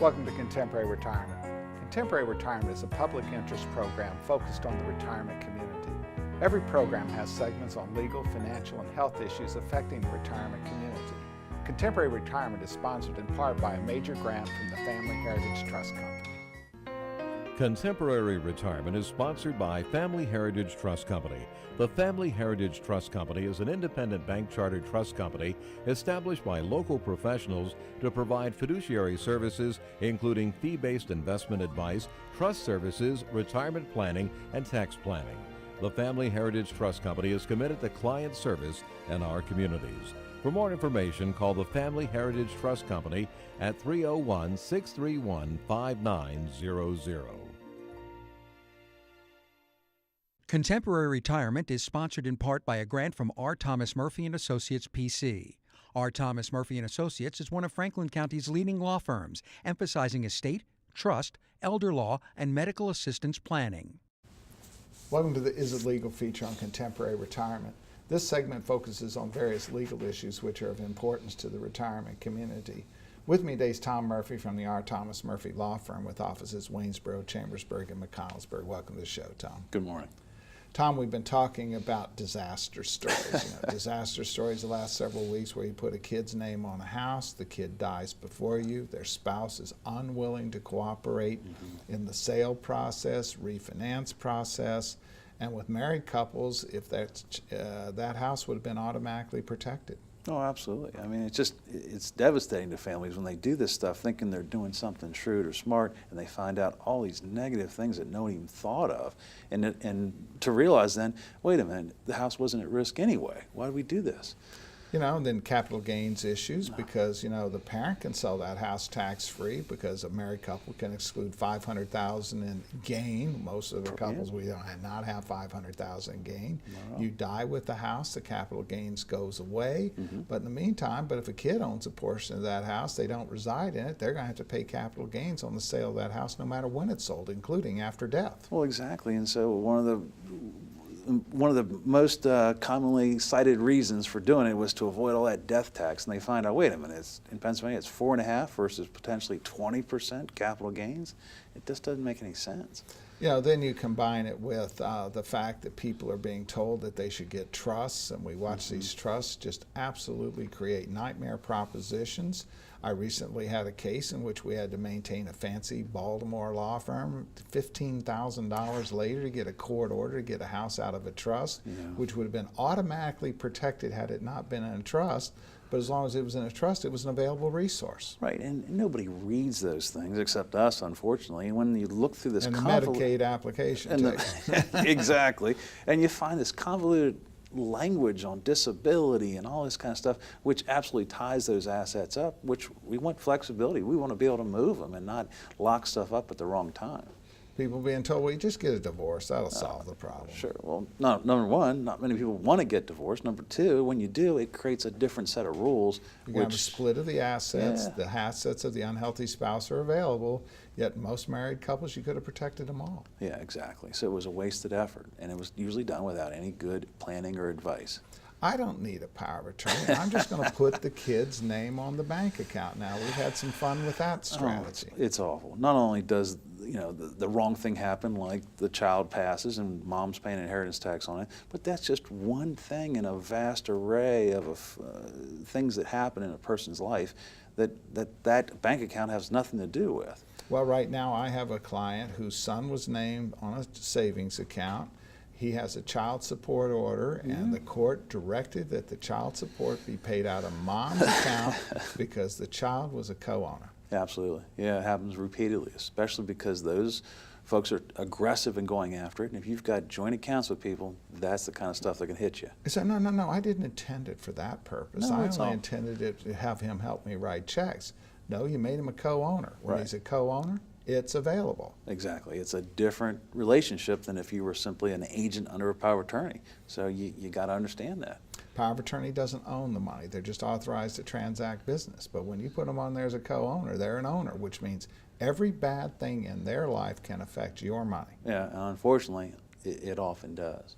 Welcome to Contemporary Retirement. Contemporary Retirement is a public interest program focused on the retirement community. Every program has segments on legal, financial, and health issues affecting the retirement community. Contemporary Retirement is sponsored in part by a major grant from the Family Heritage Trust Company. Contemporary Retirement is sponsored by Family Heritage Trust Company. The Family Heritage Trust Company is an independent bank chartered trust company established by local professionals to provide fiduciary services, including fee-based investment advice, trust services, retirement planning, and tax planning. The Family Heritage Trust Company is committed to client service in our communities. For more information, call the Family Heritage Trust Company at 301-631-5900. Contemporary Retirement is sponsored in part by a grant from R. Thomas Murphy & Associates, P.C. R. Thomas Murphy & Associates is one of Franklin County's leading law firms, emphasizing estate, trust, elder law, and medical assistance planning. Welcome to the Is It Legal feature on Contemporary Retirement. This segment focuses on various legal issues which are of importance to the retirement community. With me today is Tom Murphy from the R. Thomas Murphy Law Firm with offices Waynesboro, Chambersburg, and McConnellsburg. Welcome to the show, Tom. Good morning. Tom, we've been talking about disaster stories. Disaster stories the last several weeks where you put a kid's name on a house, the kid dies before you, their spouse is unwilling to cooperate in the sale process, refinance process, and with married couples, if that house would have been automatically protected. Oh, absolutely. I mean, it's devastating to families when they do this stuff thinking they're doing something shrewd or smart, and they find out all these negative things that no one even thought of. And to realize then, wait a minute, the house wasn't at risk anyway. Why did we do this? And then capital gains issues because, the parent can sell that house tax-free because a married couple can exclude $500,000 in gain. Most of the couples we don't not have $500,000 in gain. You die with the house, the capital gains goes away. But in the meantime, if a kid owns a portion of that house, they don't reside in it, they're going to have to pay capital gains on the sale of that house no matter when it's sold, including after death. Well, exactly. And so one of the most commonly cited reasons for doing it was to avoid all that death tax. And they find out, wait a minute, in Pennsylvania it's 4.5% versus potentially 20% capital gains. It just doesn't make any sense. Then you combine it with the fact that people are being told that they should get trusts, and we watch these trusts just absolutely create nightmare propositions. I recently had a case in which we had to maintain a fancy Baltimore law firm, $15,000 later to get a court order to get a house out of a trust, which would have been automatically protected had it not been in a trust. But as long as it was in a trust, it was an available resource. Right, and nobody reads those things except us, unfortunately. And when you look through this and the Medicaid application, exactly, and you find this convoluted language on disability and all this kind of stuff, which absolutely ties those assets up, which we want flexibility. We want to be able to move them and not lock stuff up at the wrong time. People being told, well, you just get a divorce, that'll solve the problem. Sure. Well, number one, not many people want to get divorced. Number two, when you do, it creates a different set of rules. You have a split of the assets. The assets of the unhealthy spouse are available, yet most married couples, you could have protected them all. Yeah, exactly. So it was a wasted effort, and it was usually done without any good planning or advice. I don't need a power of attorney. I'm just going to put the kid's name on the bank account now. We've had some fun with that strategy. It's awful. Not only does the wrong thing happen, like the child passes and mom's paying inheritance tax on it, but that's just one thing in a vast array of things that happen in a person's life that bank account has nothing to do with. Well, right now I have a client whose son was named on a savings account. He has a child support order, and the court directed that the child support be paid out of mom's account because the child was a co-owner. Absolutely. Yeah, it happens repeatedly, especially because those folks are aggressive in going after it. And if you've got joint accounts with people, that's the kind of stuff that can hit you. So no, I didn't intend it for that purpose. I only intended it to have him help me write checks. No, you made him a co-owner. When he's a co-owner, it's available. Exactly. It's a different relationship than if you were simply an agent under a power of attorney. So you got to understand that. Power of attorney doesn't own the money. They're just authorized to transact business. But when you put them on there as a co-owner, they're an owner, which means every bad thing in their life can affect your money. Yeah, and unfortunately, it often does.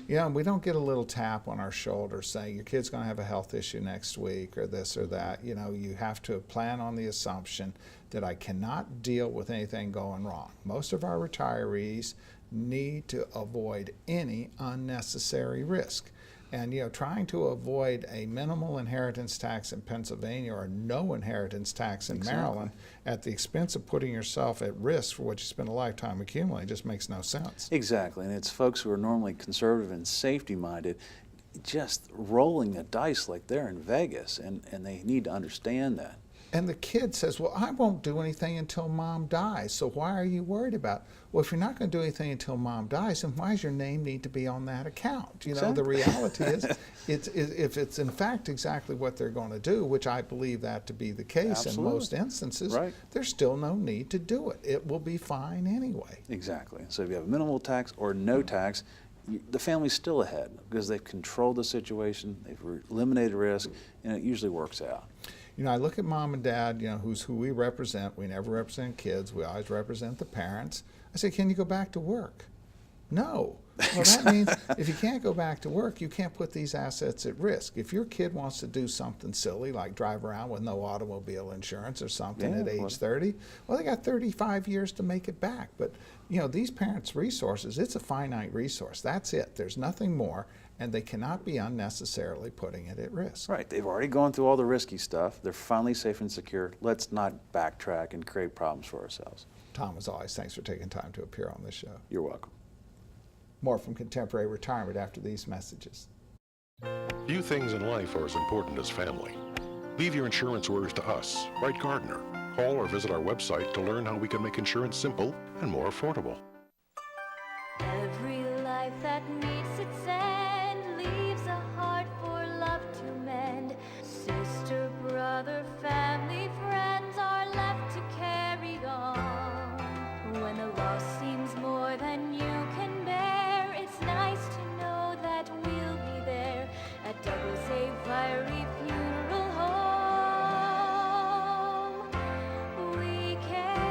You know, we don't get a little tap on our shoulder saying your kid's going to have a health issue next week or this or that. You know, you have to plan on the assumption that I cannot deal with anything going wrong. Most of our retirees need to avoid any unnecessary risk. And, you know, trying to avoid a minimal inheritance tax in Pennsylvania or no inheritance tax in Maryland at the expense of putting yourself at risk for what you spend a lifetime accumulating just makes no sense. Exactly, and it's folks who are normally conservative and safety-minded just rolling the dice like they're in Vegas, and they need to understand that. And the kid says, well, I won't do anything until mom dies, so why are you worried about it? Well, if you're not going to do anything until mom dies, then why does your name need to be on that account? You know, the reality is, if it's in fact exactly what they're going to do, which I believe that to be the case in most instances, there's still no need to do it. It will be fine anyway. Exactly. So if you have minimal tax or no tax, the family's still ahead because they've controlled the situation, they've eliminated risk, and it usually works out. You know, I look at mom and dad, you know, who we represent. We never represent kids. We always represent the parents. I say, can you go back to work? No. Well, that means if you can't go back to work, you can't put these assets at risk. If your kid wants to do something silly, like drive around with no automobile insurance or something at age 30, well, they got 35 years to make it back. But, you know, these parents' resources, it's a finite resource. That's it. There's nothing more. And they cannot be unnecessarily putting it at risk. Right. They've already gone through all the risky stuff. They're finally safe and secure. Let's not backtrack and create problems for ourselves. Tom, as always, thanks for taking time to appear on this show. You're welcome. More from Contemporary Retirement after these messages. Few things in life are as important as family. Leave your insurance worries to us. Write Gardner. Call or visit our website to learn how we can make insurance simple and more affordable. Every life that meets its end leaves a heart for love to mend. Sister, brother, family, friends are left to carry on. When the loss seems more than you can bear, it's nice to know that we'll be there at Douglas A. Fiery Funeral Home. We care.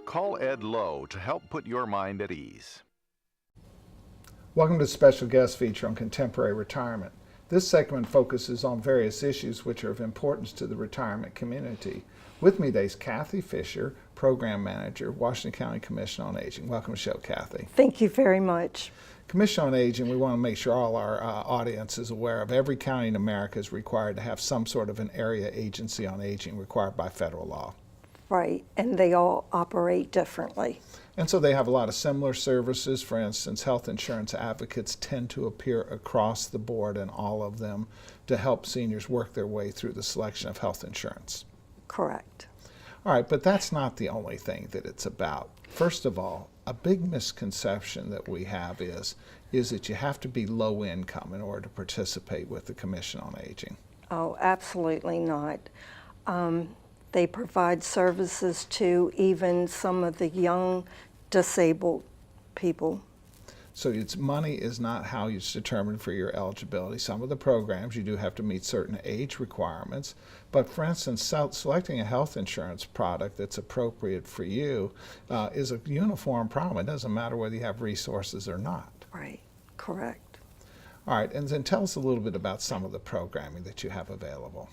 Call Ed Lowe to help put your mind at ease. Welcome to the special guest feature on Contemporary Retirement. This segment focuses on various issues which are of importance to the retirement community. With me today is Kathy Fisher, Program Manager, Washington County Commission on Aging. Welcome to the show, Kathy. Thank you very much. Commission on Aging, we want to make sure all our audience is aware of every county in America is required to have some sort of an area agency on aging required by federal law. Right, and they all operate differently. And so they have a lot of similar services. For instance, health insurance advocates tend to appear across the board in all of them to help seniors work their way through the selection of health insurance. Correct. All right, but that's not the only thing that it's about. First of all, a big misconception that we have is that you have to be low income in order to participate with the Commission on Aging. Oh, absolutely not. They provide services to even some of the young disabled people. So money is not how it's determined for your eligibility. Some of the programs you do have to meet certain age requirements, but for instance, selecting a health insurance product that's appropriate for you is a uniform problem. It doesn't matter whether you have resources or not. Right, correct. All right, and then tell us a little bit about some of the programming that you have available.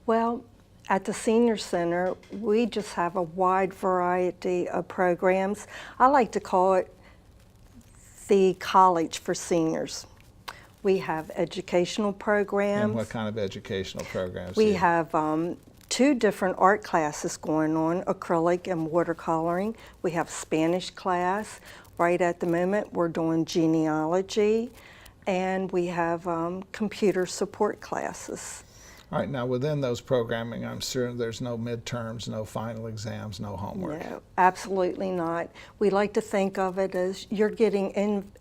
Well, at the Senior Center, we just have a wide variety of programs. I like to call it the college for seniors. We have educational programs. And what kind of educational programs? We have 2 different art classes going on, acrylic and watercoloring. We have Spanish class. Right at the moment, we're doing genealogy. And we have computer support classes. All right, now within those programming, I'm sure there's no midterms, no final exams, no homework. No, absolutely not. We like to think of it as you're getting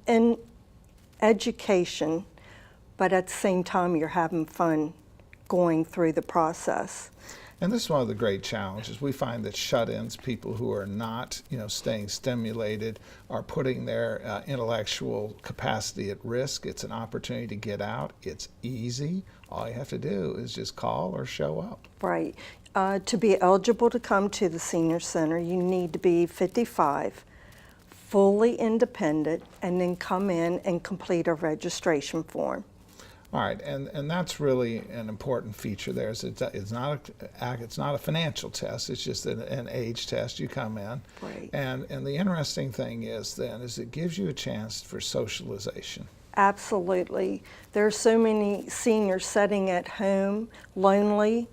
in education but at the same time you're having fun going through the process. And this is one of the great challenges. We find that shut-ins, people who are not, staying stimulated, are putting their intellectual capacity at risk. It's an opportunity to get out. It's easy. All you have to do is just call or show up. Right. To be eligible to come to the Senior Center, you need to be 55, fully independent, and then come in and complete a registration form. All right, and that's really an important feature there. It's not a financial test. It's just an age test. You come in, Right. and the interesting thing is it gives you a chance for socialization. Absolutely. There are so many seniors sitting at home, lonely.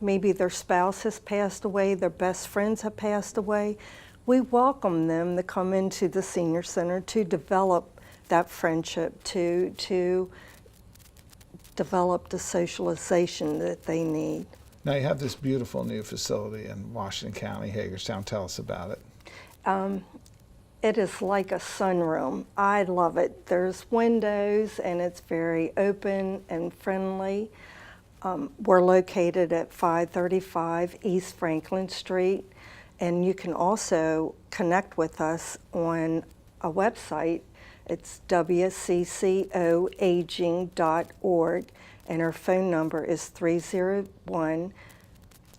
Maybe their spouse has passed away, their best friends have passed away. We welcome them to come into the Senior Center to develop that friendship, to develop the socialization that they need. Now you have this beautiful new facility in Washington County, Hagerstown. Tell us about it. It is like a sunroom. I love it. There's windows and it's very open and friendly. We're located at 535 East Franklin Street, and you can also connect with us on a website. It's wccoaging.org, and our phone number is 301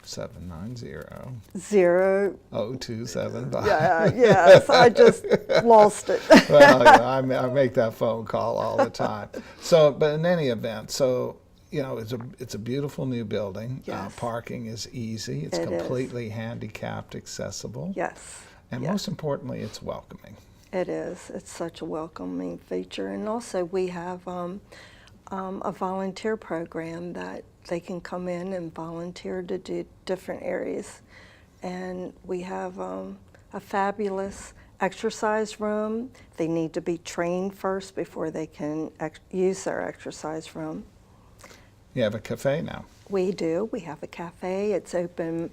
790 0. 0275. Yes, I just lost it. Well, yeah, I make that phone call all the time. So, but in any event, it's a beautiful new building. Yes. Parking is easy. It's It is. completely handicapped accessible. Yes. And yes. most importantly, it's welcoming. It is. It's such a welcoming feature. And also we have a volunteer program that they can come in and volunteer to do different areas. And we have a fabulous exercise room. They need to be trained first before they can use their exercise room. You have a cafe now. We do. We have a cafe. It's open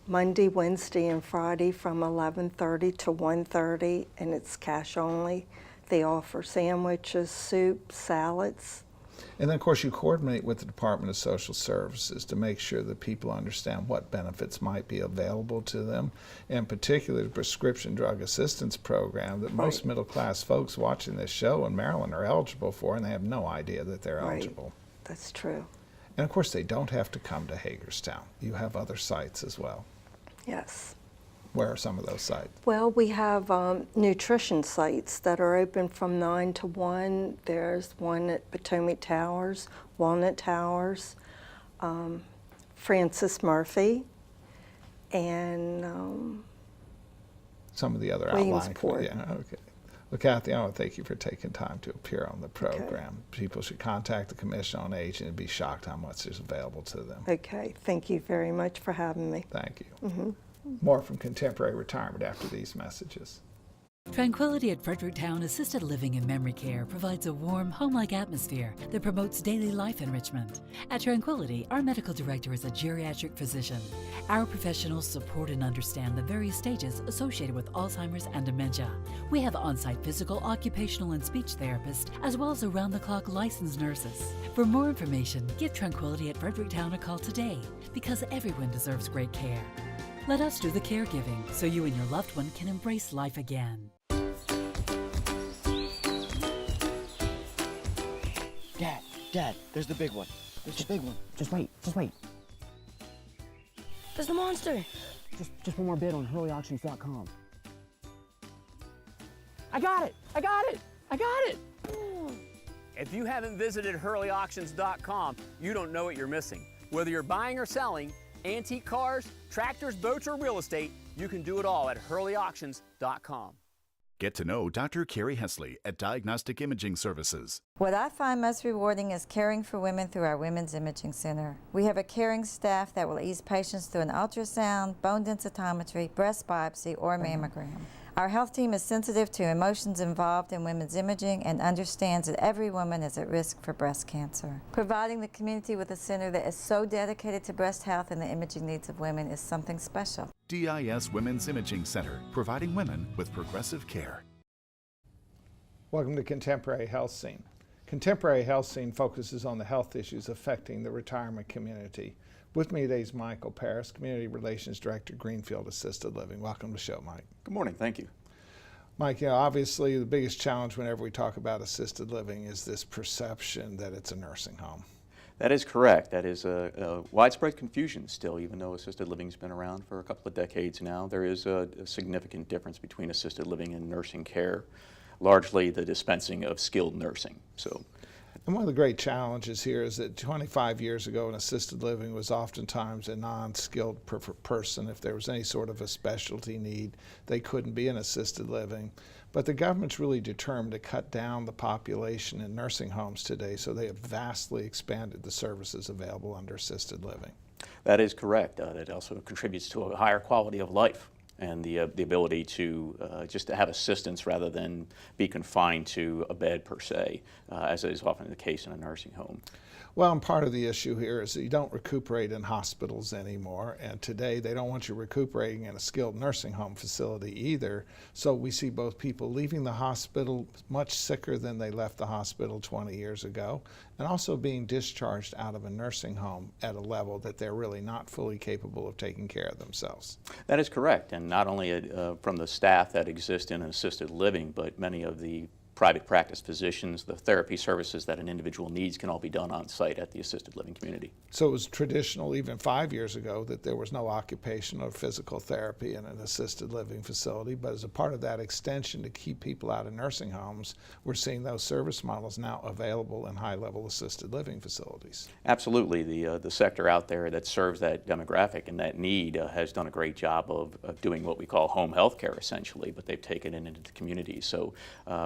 Monday, Wednesday, and Friday from 11:30 to 1:30, and it's cash only. They offer sandwiches, soup, salads. And then, of course, you coordinate with the Department of Social Services to make sure that people understand what benefits might be available to them, in particular the prescription drug assistance program that most middle-class folks watching this show in Maryland are eligible for, and they have no idea that they're eligible. That's true. And, of course, they don't have to come to Hagerstown. You have other sites as well. Yes. Where are some of those sites? Well, we have nutrition sites that are open from 9 to 1. There's one at Potomac Towers, Walnut Towers, Francis Murphy, and some of the other outlying. Williamsport. Yeah, okay. Well, Kathy, I want to thank you for taking time to appear on the program. Okay. People should contact the Commission on Aging and be shocked how much is available to them. Okay. Thank you very much for having me. Thank you. More from Contemporary Retirement after these messages. Tranquillity at Fredericktowne Assisted Living and Memory Care provides a warm, home-like atmosphere that promotes daily life enrichment. At Tranquillity, our medical director is a geriatric physician. Our professionals support and understand the various stages associated with Alzheimer's and dementia. We have on-site physical, occupational, and speech therapists, as well as around-the-clock licensed nurses. For more information, give Tranquillity at Fredericktowne a call today, because everyone deserves great care. Let us do the caregiving so you and your loved one can embrace life again. Dad, there's the big one. There's the big one. Just wait. There's the monster. Just one more bid on hurleyauctions.com. I got it. If you haven't visited hurleyauctions.com, you don't know what you're missing. Whether you're buying or selling, antique cars, tractors, boats, or real estate, you can do it all at hurleyauctions.com. Get to know Dr. Carrie Hesley at Diagnostic Imaging Services. What I find most rewarding is caring for women through our Women's Imaging Center. We have a caring staff that will ease patients through an ultrasound, bone densitometry, breast biopsy, or mammogram. Our health team is sensitive to emotions involved in women's imaging and understands that every woman is at risk for breast cancer. Providing the community with a center that is so dedicated to breast health and the imaging needs of women is something special. DIS Women's Imaging Center, providing women with progressive care. Welcome to Contemporary Health Scene. Contemporary Health Scene focuses on the health issues affecting the retirement community. With me today is Michael Paris, Community Relations Director, Greenfield Assisted Living. Welcome to the show, Mike. Good morning. Thank you. Mike, obviously the biggest challenge whenever we talk about assisted living is this perception that it's a nursing home. That is correct. That is a widespread confusion still, even though assisted living's been around for a couple of decades now. There is a significant difference between assisted living and nursing care, largely the dispensing of skilled nursing. And one of the great challenges here is that 25 years ago, an assisted living was oftentimes a non-skilled person. If there was any sort of a specialty need, they couldn't be in assisted living. But the government's really determined to cut down the population in nursing homes today, so they have vastly expanded the services available under assisted living. That is correct. That also contributes to a higher quality of life and the ability to just to have assistance rather than be confined to a bed per se, as is often the case in a nursing home. Well, and part of the issue here is that you don't recuperate in hospitals anymore, and today they don't want you recuperating in a skilled nursing home facility either. So we see both people leaving the hospital much sicker than they left the hospital 20 years ago, and also being discharged out of a nursing home at a level that they're really not fully capable of taking care of themselves. That is correct, and not only from the staff that exist in assisted living, but many of the private practice physicians, the therapy services that an individual needs can all be done on site at the assisted living community. So it was traditional even 5 years ago that there was no occupational or physical therapy in an assisted living facility, but as a part of that extension to keep people out of nursing homes, we're seeing those service models now available in high-level assisted living facilities. Absolutely. The sector out there that serves that demographic and that need has done a great job of doing what we call home health care essentially, but they've taken it into the community. So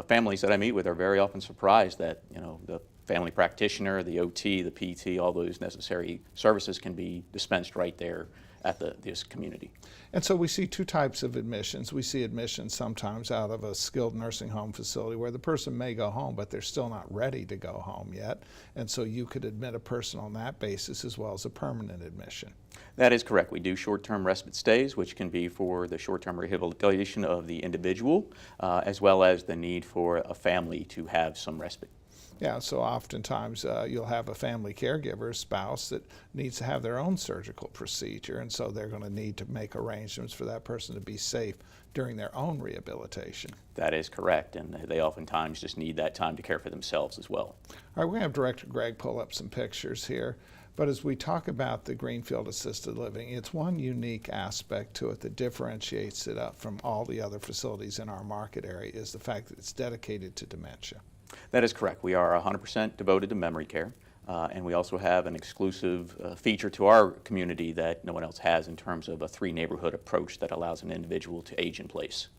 families that I meet with are very often surprised that, the family practitioner, the OT, the PT, all those necessary services can be dispensed right there at this community. And so we see two types of admissions. We see admissions sometimes out of a skilled nursing home facility where the person may go home, but they're still not ready to go home yet. And so you could admit a person on that basis as well as a permanent admission. That is correct. We do short-term respite stays, which can be for the short-term rehabilitation of the individual, as well as the need for a family to have some respite. Yeah, so oftentimes you'll have a family caregiver, a spouse, that needs to have their own surgical procedure, and so they're going to need to make arrangements for that person to be safe during their own rehabilitation. That is correct, and they oftentimes just need that time to care for themselves as well. All right, we're going to have Director Greg pull up some pictures here. But as we talk about the Greenfield Assisted Living, it's one unique aspect to it that differentiates it up from all the other facilities in our market area is the fact that it's dedicated to dementia. That is correct. We are 100% devoted to memory care, and we also have an exclusive feature to our community that no one else has in terms of a three-neighborhood approach that allows an individual to age in place.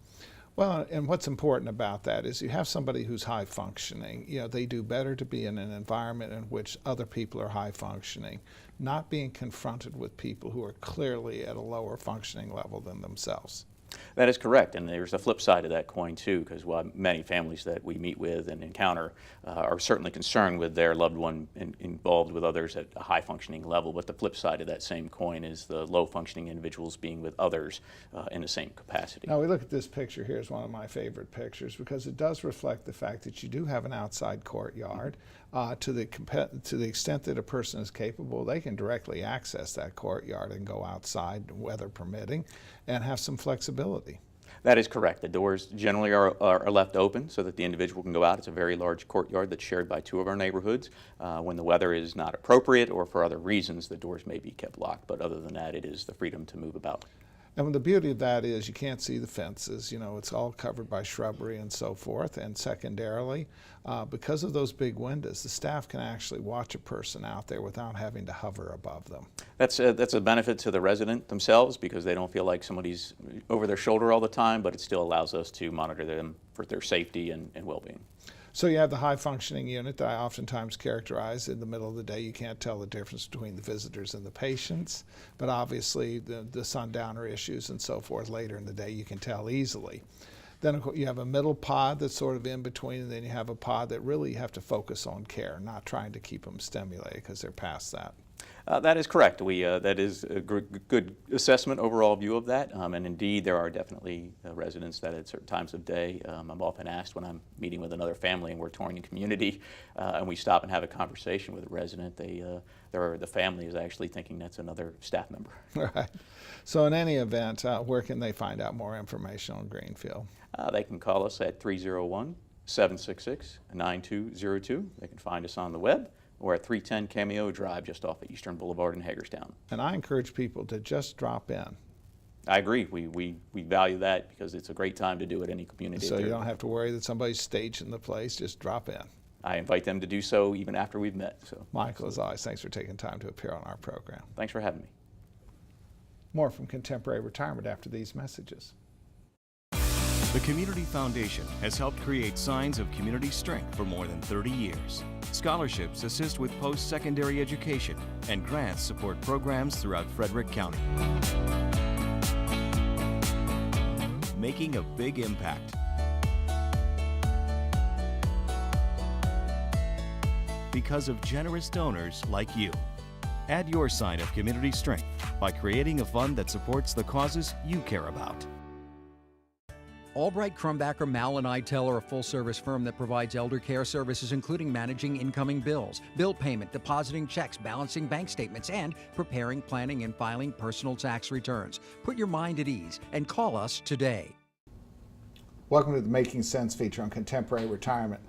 Well, and what's important about that is you have somebody who's high functioning. They do better to be in an environment in which other people are high functioning, not being confronted with people who are clearly at a lower functioning level than themselves. That is correct, and there's a flip side of that coin too, because while many families that we meet with and encounter are certainly concerned with their loved one involved with others at a high functioning level, but the flip side of that same coin is the low functioning individuals being with others in the same capacity. Now we look at this picture here as one of my favorite pictures because it does reflect the fact that you do have an outside courtyard. To the extent that a person is capable, they can directly access that courtyard and go outside, weather permitting, and have some flexibility. That is correct. The doors generally are left open so that the individual can go out. It's a very large courtyard that's shared by two of our neighborhoods. When the weather is not appropriate or for other reasons, the doors may be kept locked, but other than that, it is the freedom to move about. And the beauty of that is you can't see the fences. It's all covered by shrubbery and so forth. And secondarily, because of those big windows, the staff can actually watch a person out there without having to hover above them. That's a benefit to the resident themselves because they don't feel like somebody's over their shoulder all the time, but it still allows us to monitor them for their safety and well-being. So you have the high-functioning unit that I oftentimes characterize in the middle of the day. You can't tell the difference between the visitors and the patients, but obviously the sundowner issues and so forth later in the day you can tell easily. Then of course, you have a middle pod that's sort of in between, and then you have a pod that really you have to focus on care, not trying to keep them stimulated because they're past that. That is correct. That is a good assessment, overall view of that. And indeed, there are definitely residents that at certain times of day, I'm often asked when I'm meeting with another family and we're touring a community, and we stop and have a conversation with a resident, the family is actually thinking that's another staff member. Right. So in any event, where can they find out more information on Greenfield? They can call us at 301-766-9202. They can find us on the web. We're at 310 Cameo Drive, just off of Eastern Boulevard in Hagerstown. And I encourage people to just drop in. I agree. We value that because it's a great time to do it any community. So you don't have to worry that somebody's staging the place. Just drop in. I invite them to do so even after we've met. So, Michael, as always, thanks for taking time to appear on our program. Thanks for having me. More from Contemporary Retirement after these messages. The Community Foundation has helped create signs of community strength for more than 30 years. Scholarships assist with post-secondary education, and grants support programs throughout Frederick County. Making a big impact. Because of generous donors like you. Add your sign of community strength by creating a fund that supports the causes you care about. Albright, Crumbacker, Moul, and Itell are a full-service firm that provides elder care services, including managing incoming bills, bill payment, depositing checks, balancing bank statements, and preparing, planning, and filing personal tax returns. Put your mind at ease and call us today. Welcome to the Making Sense feature on Contemporary Retirement.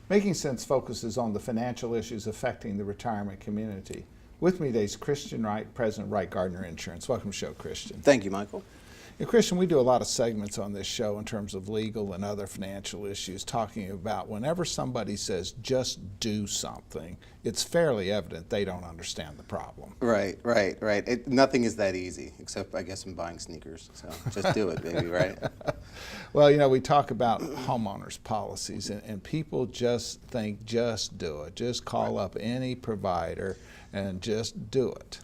Making Sense focuses on the financial issues affecting the retirement community. With me today is Christian Wright, President of Wright Gardner Insurance. Welcome to the show, Christian. Thank you, Michael. Christian, we do a lot of segments on this show in terms of legal and other financial issues, talking about whenever somebody says just do something, it's fairly evident they don't understand the problem. Right. Nothing is that easy, except I guess in buying sneakers. So just do it, baby, right? Well, we talk about homeowners policies, and people just think just do it. Just call up any provider and just do it.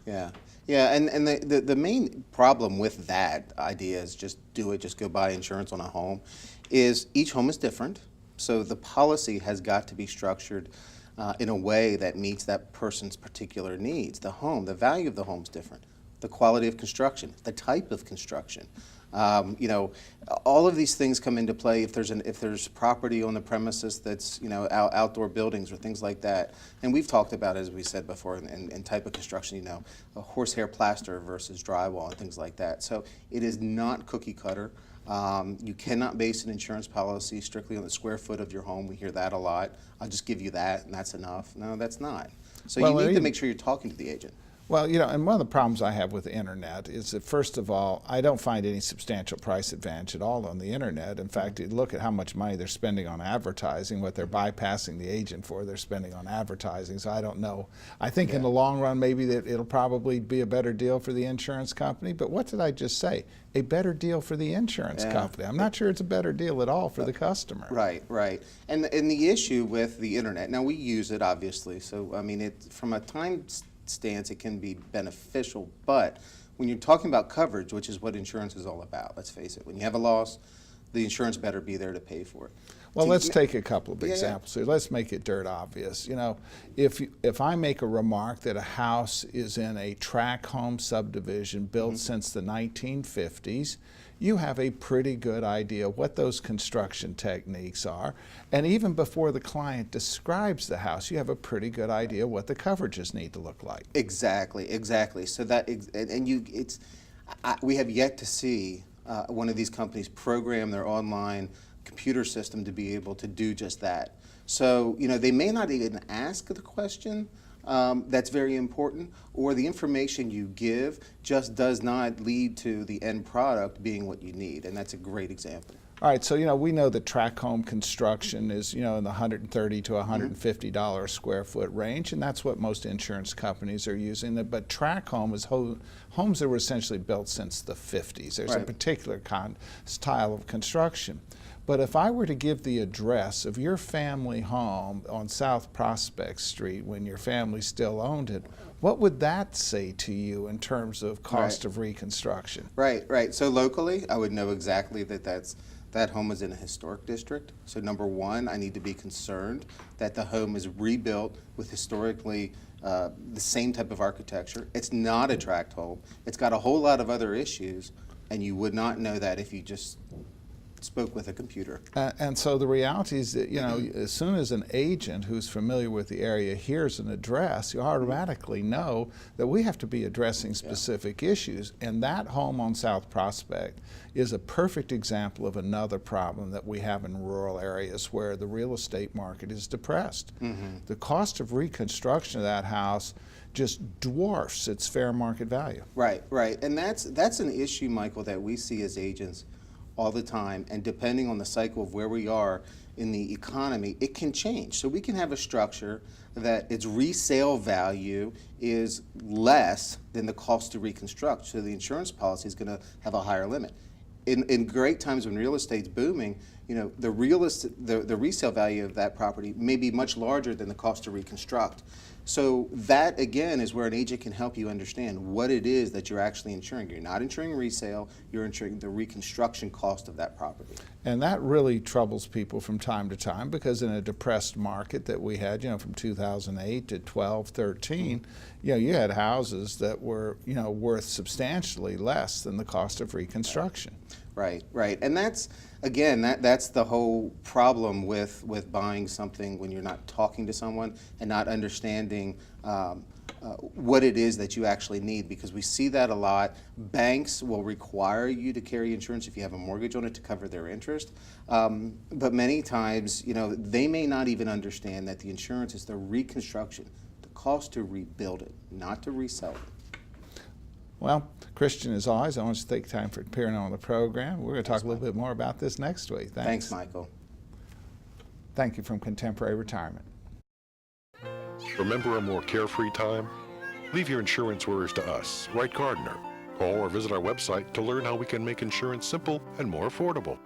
Yeah, and the main problem with that idea is just do it, just go buy insurance on a home, is each home is different. So the policy has got to be structured in a way that meets that person's particular needs. The home, the value of the home is different. The quality of construction, the type of construction. All of these things come into play if there's property on the premises that's outdoor buildings or things like that. And we've talked about, as we said before, in type of construction, a horsehair plaster versus drywall and things like that. So it is not cookie cutter. You cannot base an insurance policy strictly on the square foot of your home. We hear that a lot. I'll just give you that and that's enough. No, that's not. So you need to make sure you're talking to the agent. Well, and one of the problems I have with the internet is that, first of all, I don't find any substantial price advantage at all on the internet. In fact, you look at how much money they're spending on advertising, what they're bypassing the agent for, they're spending on advertising. So I don't know. I think in the long run, maybe that it'll probably be a better deal for the insurance company. But what did I just say? A better deal for the insurance company. I'm not sure it's a better deal at all for the customer. Right. And the issue with the internet, now we use it obviously. So I mean, from a time stance, it can be beneficial, but when you're talking about coverage, which is what insurance is all about, let's face it, when you have a loss, the insurance better be there to pay for it. Well, let's take a couple of examples here. Let's make it dirt obvious. If I make a remark that a house is in a tract home subdivision built since the 1950s, you have a pretty good idea what those construction techniques are. And even before the client describes the house, you have a pretty good idea what the coverages need to look like. Exactly. So that, we have yet to see one of these companies program their online computer system to be able to do just that. So, they may not even ask the question. That's very important, or the information you give just does not lead to the end product being what you need, and that's a great example. All right, so we know that tract home construction is in the $130 to $150 a square foot range, and that's what most insurance companies are using. But tract home is homes that were essentially built since the 50s. There's a particular style of construction. But if I were to give the address of your family home on South Prospect Street when your family still owned it, What would that say to you in terms of cost of reconstruction? Right. So locally, I would know exactly that home is in a historic district. So number one, I need to be concerned that the home is rebuilt with historically the same type of architecture. It's not a tract home. It's got a whole lot of other issues, and you would not know that if you just spoke with a computer. And so the reality is that, as soon as an agent who's familiar with the area hears an address, you automatically know that we have to be addressing specific issues. And that home on South Prospect is a perfect example of another problem that we have in rural areas where the real estate market is depressed. The cost of reconstruction of that house just dwarfs its fair market value. Right. And that's an issue, Michael, that we see as agents all the time, and depending on the cycle of where we are in the economy, it can change. So we can have a structure that its resale value is less than the cost to reconstruct, so the insurance policy is going to have a higher limit. In great times when real estate's booming, the resale value of that property may be much larger than the cost to reconstruct. So that, again, is where an agent can help you understand what it is that you're actually insuring. You're not insuring resale, you're insuring the reconstruction cost of that property. And that really troubles people from time to time, because in a depressed market that we had, from 2008 to 12, 13, you had houses that were, worth substantially less than the cost of reconstruction. Right. And that's, again, that's the whole problem with buying something when you're not talking to someone and not understanding what it is that you actually need, because we see that a lot. Banks will require you to carry insurance if you have a mortgage on it to cover their interest, but many times, they may not even understand that the insurance is the reconstruction, the cost to rebuild it, not to resell it. Well, Christian, as always, I want you to take time for appearing on the program. We're going to talk a little bit more about this next week. Thanks, Michael. Thank you from Contemporary Retirement. Remember a more carefree time? Leave your insurance worries to us, Wright Gardner. Call or visit our website to learn how we can make insurance simple and more affordable.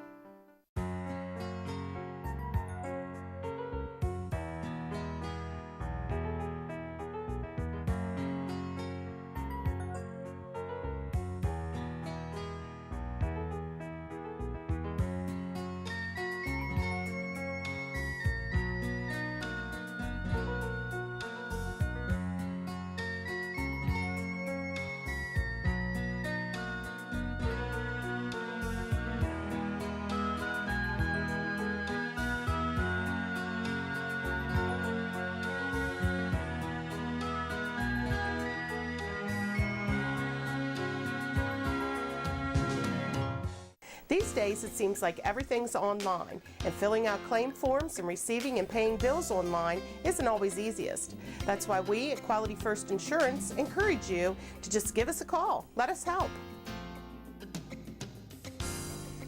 These days, it seems like everything's online, and filling out claim forms and receiving and paying bills online isn't always easiest. That's why we at Quality First Insurance encourage you to just give us a call. Let us help.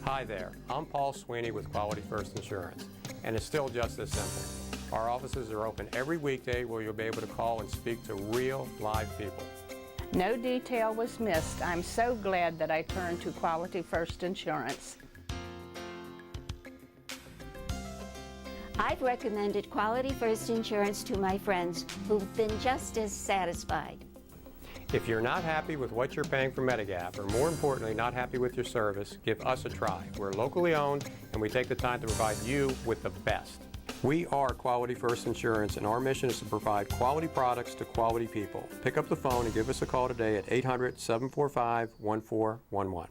Hi there, I'm Paul Sweeney with Quality First Insurance, and it's still just this simple. Our offices are open every weekday where you'll be able to call and speak to real, live people. No detail was missed. I'm so glad that I turned to Quality First Insurance. I've recommended Quality First Insurance to my friends who've been just as satisfied. If you're not happy with what you're paying for Medigap, or more importantly, not happy with your service, give us a try. We're locally owned, and we take the time to provide you with the best. We are Quality First Insurance, and our mission is to provide quality products to quality people. Pick up the phone and give us a call today at 800-745-1411.